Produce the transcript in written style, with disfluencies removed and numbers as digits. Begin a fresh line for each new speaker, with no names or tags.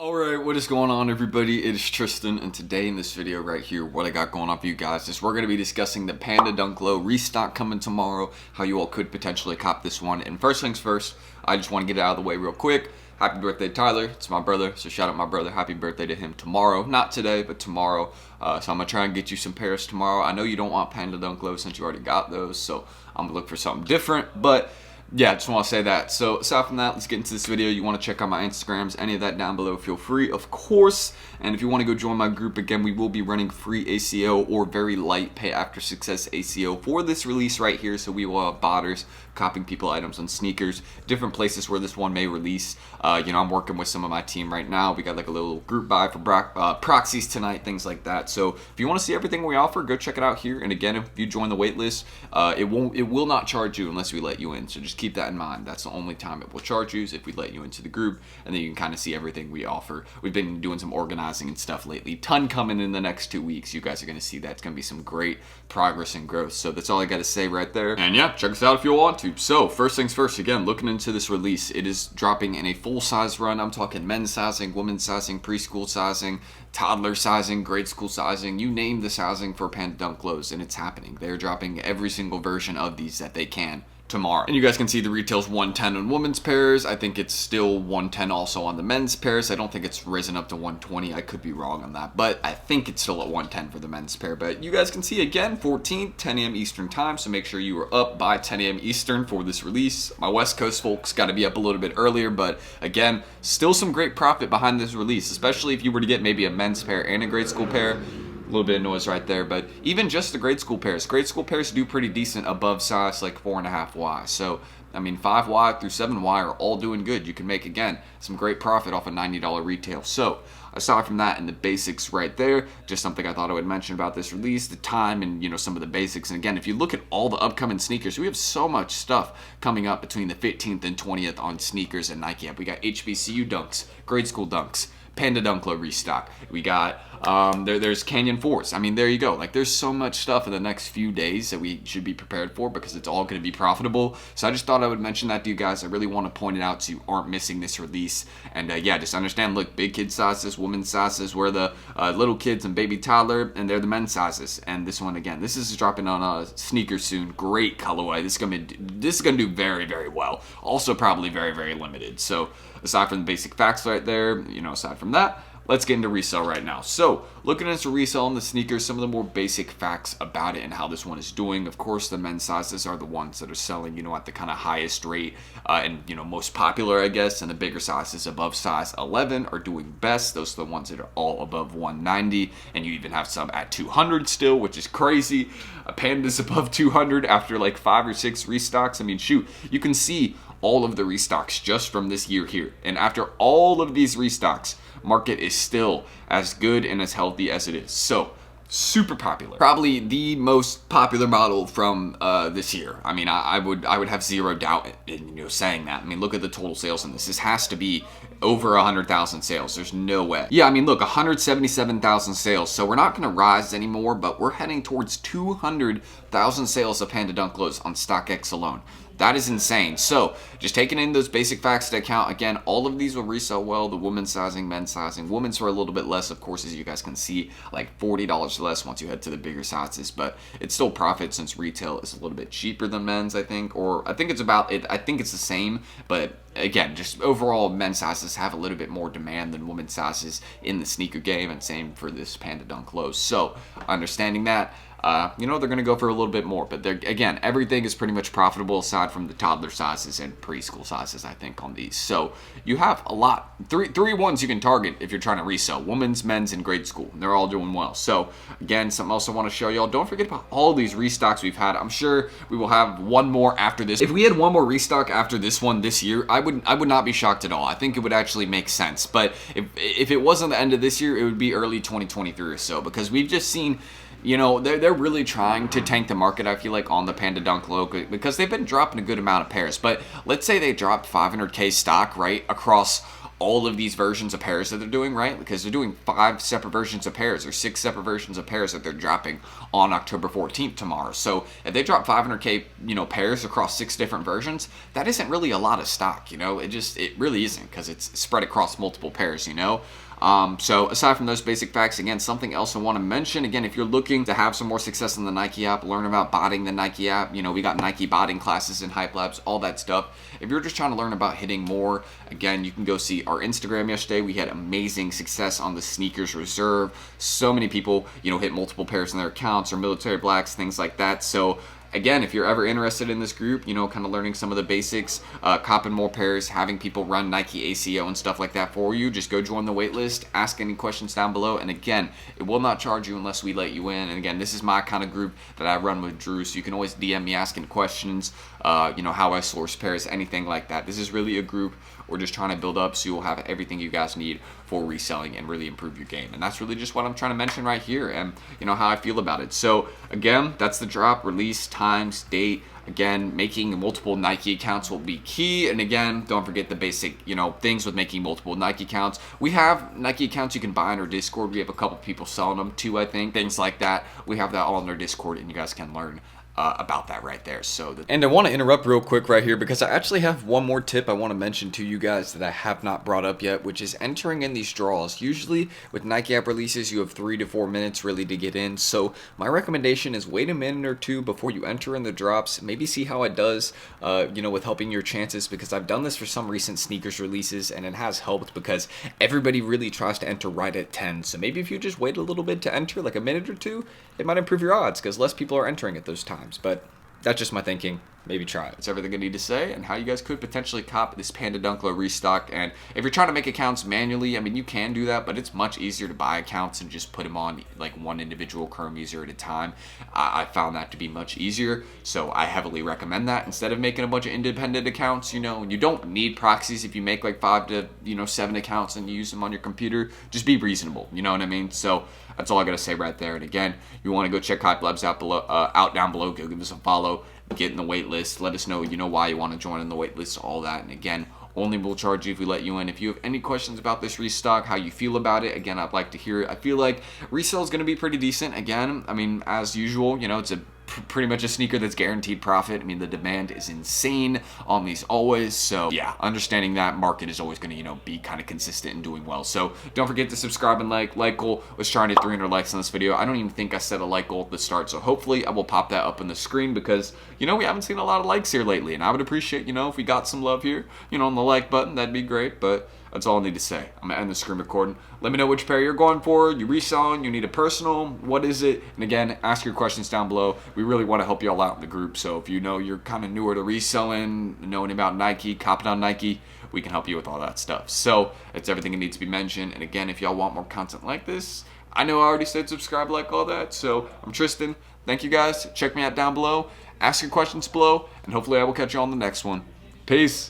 Alright, what is going on everybody? It is Tristan, and today in this video right here, what I got going on for you guys is we're going to be discussing the Panda Dunk Low restock coming tomorrow, how you all could potentially cop this one. And first things first, I just want to get it out of the way real quick. Happy birthday Tyler, it's my brother, so shout out my brother, happy birthday to him tomorrow. Not today, but tomorrow. So I'm going to try and get you some pairs tomorrow. I know you don't want Panda Dunk Low since you already got those, so I'm going to look for something different, but yeah, I just want to say that. So aside from that, let's get into this video. You want to check out my Instagrams, any of that down below, feel free, of course. And if you want to go join my group, again, we will be running free ACO or very light pay after success ACO for this release right here. So we will have botters copying people items on sneakers, different places where this one may release. I'm working with some of my team right now. We got like a little group buy for proxies tonight, things like that. So if you want to see everything we offer, go check it out here. And again, if you join the wait list, it will not charge you unless we let you in. So just keep that in mind. That's the only time it will charge you is if we let you into the group, and then you can kind of see everything we offer. We've been doing some organizing and stuff lately. Ton coming in the next 2 weeks. You guys are going to see that. It's going to be some great progress and growth. So that's all I got to say right there. And yeah, check us out if you want to. So first things first, again, looking into this release, it is dropping in a full size run. I'm talking men's sizing, women's sizing, preschool sizing, toddler sizing, grade school sizing, you name the sizing for Panda Dunk Lows, and it's happening. They're dropping every single version of these that they can tomorrow. And you guys can see the retail's 110 on women's pairs. I think it's still 110 also on the men's pairs. I don't think it's risen up to 120. I could be wrong on that, but I think it's still at 110 for the men's pair. But you guys can see again, 14th, 10 a.m. Eastern time. So make sure you are up by 10 a.m. Eastern for this release. My West Coast folks got to be up a little bit earlier, but again, still some great profit behind this release, especially if you were to get maybe a men's pair and a grade school pair. A little bit of noise right there, but even just the grade school pairs do pretty decent above size like 4.5Y. So I mean 5Y through 7Y are all doing good. You can make again some great profit off a $90 retail. So aside from that and the basics right there, just something I thought I would mention about this release, the time and some of the basics. And again, if you look at all the upcoming sneakers, we have so much stuff coming up between the 15th and 20th on sneakers and Nike app. We got HBCU dunks, grade school dunks, Panda Dunk Low restock. We got there's Canyon Force. I mean, there you go. Like, there's so much stuff in the next few days that we should be prepared for because it's all going to be profitable. So I just thought I would mention that to you guys. I really want to point it out so you aren't missing this release. And yeah, just understand, look, big kid sizes, women's sizes, we're the little kids and baby toddler, and they're the men's sizes. And this one, again, this is dropping on sneakers soon. Great colorway. This is gonna do very, very well. Also probably very, very limited. So aside from the basic facts right there, aside from that, let's get into resale right now. So looking into resale on the sneakers, some of the more basic facts about it and how this one is doing. Of course, the men's sizes are the ones that are selling, at the kind of highest rate and, most popular, I guess. And the bigger sizes above size 11 are doing best. Those are the ones that are all above 190. And you even have some at 200 still, which is crazy. Panda's above 200 after like 5 or 6 restocks. I mean, shoot, you can see all of the restocks just from this year here. And after all of these restocks, market is still as good and as healthy as it is. So super popular, probably the most popular model from this year. I mean, I would have zero doubt in saying that. I mean, look at the total sales in this. This has to be over 100,000 sales. There's no way. Yeah, I mean, look, 177,000 sales. So we're not going to rise anymore, but we're heading towards 200,000 sales of Panda Dunk Lows on StockX alone. That is insane. So just taking in those basic facts to account, again, all of these will resell well. The women's sizing, men's sizing, women's for a little bit less, of course, as you guys can see, like $40 less once you head to the bigger sizes, but it's still profit since retail is a little bit cheaper than men's, I think, or I think it's about it. I think it's the same, but again, just overall men's sizes have a little bit more demand than women's sizes in the sneaker game, and same for this Panda Dunk Lows. So understanding that, they're going to go for a little bit more. But again, everything is pretty much profitable aside from the toddler sizes and preschool sizes, I think, on these. So you have a lot. Three ones you can target if you're trying to resell. Women's, men's, and grade school. And they're all doing well. So again, something else I want to show y'all. Don't forget about all these restocks we've had. I'm sure we will have one more after this. If we had one more restock after this one this year, I would not be shocked at all. I think it would actually make sense. But if it wasn't the end of this year, it would be early 2023 or so. Because we've just seen, they're really trying to tank the market, I feel like, on the Panda Dunk Low because they've been dropping a good amount of pairs. But let's say they dropped 500K stock, right, across all of these versions of pairs that they're doing, right? Because they're doing 5 separate versions of pairs or 6 separate versions of pairs that they're dropping on October 14th tomorrow. So if they drop 500K, pairs across 6 different versions, that isn't really a lot of stock, it really isn't, because it's spread across multiple pairs, So aside from those basic facts, again, something else I want to mention, again, if you're looking to have some more success in the Nike app, learn about botting the Nike app, we got Nike botting classes in Hype Labs, all that stuff. If you're just trying to learn about hitting more, again, you can go see our Instagram yesterday. We had amazing success on the Snkrs Reserve. So many people, hit multiple pairs in their accounts, or military blacks, things like that. So again, if you're ever interested in this group, kind of learning some of the basics, copping more pairs, having people run Nike ACO and stuff like that for you, just go join the waitlist, ask any questions down below. And again, it will not charge you unless we let you in. And again, this is my kind of group that I run with Drew, so you can always DM me asking questions, how I source pairs, anything like that. This is really a group we're just trying to build up, so you'll have everything you guys need for reselling and really improve your game. And that's really just what I'm trying to mention right here, and how I feel about it. So again, that's the drop, release, times, date. Again, making multiple Nike accounts will be key. And again, don't forget the basic, things with making multiple Nike accounts. We have Nike accounts you can buy in our Discord. We have a couple people selling them too, I think. Things like that. We have that all in our Discord, and you guys can learn about that right there. And I want to interrupt real quick right here, because I actually have one more tip I want to mention to you guys that I have not brought up yet, which is entering in these draws. Usually with Nike app releases, you have 3 to 4 minutes really to get in. So my recommendation is wait a minute or two before you enter in the drops. Maybe see how it does, with helping your chances, because I've done this for some recent Snkrs releases and it has helped, because everybody really tries to enter right at 10. So maybe if you just wait a little bit to enter, like a minute or two, it might improve your odds, because less people are entering at those times. But that's just my thinking. Maybe try it. That's everything I need to say, and how you guys could potentially cop this Panda Dunk Low restock. And if you're trying to make accounts manually, I mean, you can do that, but it's much easier to buy accounts and just put them on like one individual Chrome user at a time. I found that to be much easier, so I heavily recommend that instead of making a bunch of independent accounts. And you don't need proxies if you make like 5 to 7 accounts and you use them on your computer. Just be reasonable. You know what I mean? So that's all I gotta say right there. And again, you want to go check Hype Labs out below, out down below. Go give us a follow. Get in the wait list. Let us know, why you want to join in the wait list, all that. And again, only will charge you if we let you in. If you have any questions about this restock, how you feel about it, again, I'd like to hear it. I feel like resale is going to be pretty decent. Again, I mean, as usual, it's pretty much a sneaker that's guaranteed profit. I mean, the demand is insane on these always. So yeah, understanding that market is always going to, be kind of consistent and doing well. So don't forget to subscribe and like. Like goal was trying to hit 300 likes on this video. I don't even think I set a like goal at the start. So hopefully I will pop that up on the screen, because, we haven't seen a lot of likes here lately. And I would appreciate, if we got some love here, on the like button, that'd be great. But that's all I need to say. I'm going to end the screen recording. Let me know which pair you're going for. You reselling? You need a personal? What is it? And again, ask your questions down below. We really want to help you all out in the group. So if you're kind of newer to reselling, knowing about Nike, copping on Nike, we can help you with all that stuff. So that's everything that needs to be mentioned. And again, if y'all want more content like this, I know I already said subscribe, like, all that. So I'm Tristan. Thank you guys. Check me out down below. Ask your questions below. And hopefully I will catch you on the next one. Peace.